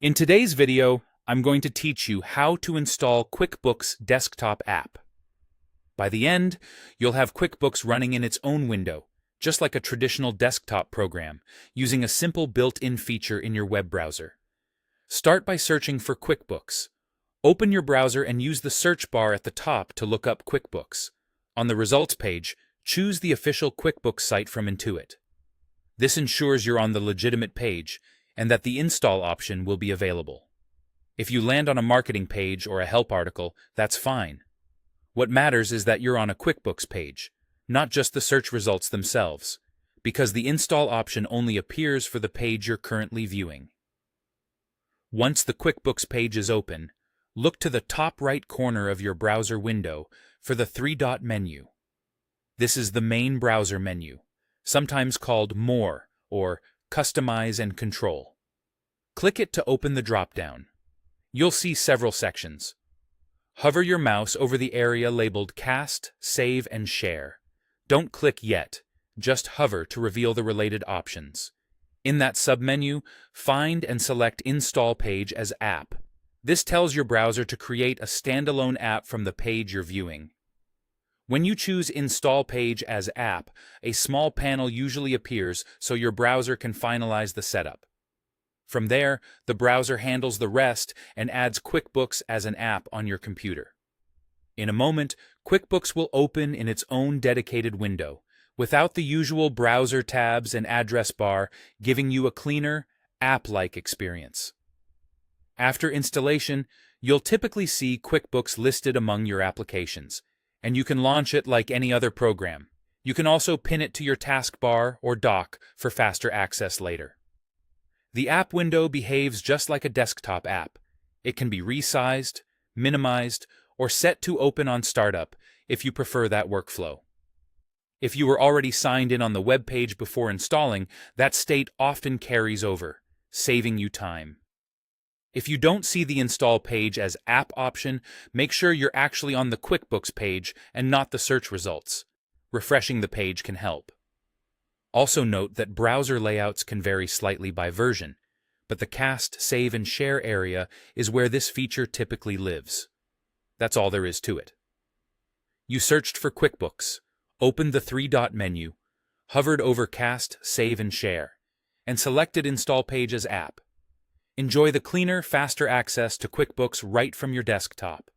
In today's video, I'm going to teach you how to install QuickBooks Desktop App. By the end, you'll have QuickBooks running in its own window, just like a traditional desktop program, using a simple built-in feature in your web browser. Start by searching for QuickBooks. Open your browser and use the search bar at the top to look up QuickBooks. On the results page, choose the official QuickBooks site from Intuit. This ensures you're on the legitimate page, and that the install option will be available. If you land on a marketing page or a help article, that's fine. What matters is that you're on a QuickBooks page, not just the search results themselves, because the install option only appears for the page you're currently viewing. Once the QuickBooks page is open, look to the top right corner of your browser window for the three-dot menu. This is the main browser menu, sometimes called More or Customize and Control. Click it to open the drop-down. You'll see several sections. Hover your mouse over the area labeled Cast, Save, and Share. Don't click yet, just hover to reveal the related options. In that submenu, find and select Install Page as App. This tells your browser to create a standalone app from the page you're viewing. When you choose Install Page as App, a small panel usually appears so your browser can finalize the setup. From there, the browser handles the rest and adds QuickBooks as an app on your computer. In a moment, QuickBooks will open in its own dedicated window, without the usual browser tabs and address bar, giving you a cleaner, app-like experience. After installation, you'll typically see QuickBooks listed among your applications, and you can launch it like any other program. You can also pin it to your taskbar or dock for faster access later. The app window behaves just like a desktop app. It can be resized, minimized, or set to open on startup if you prefer that workflow. If you were already signed in on the web page before installing, that state often carries over, saving you time. If you don't see the install page as app option, make sure you're actually on the QuickBooks page and not the search results. Refreshing the page can help. Also note that browser layouts can vary slightly by version, but the Cast, Save, and Share area is where this feature typically lives. That's all there is to it. You searched for QuickBooks, opened the three-dot menu, hovered over Cast, Save, and Share, and selected Install Page as App. Enjoy the cleaner, faster access to QuickBooks right from your desktop.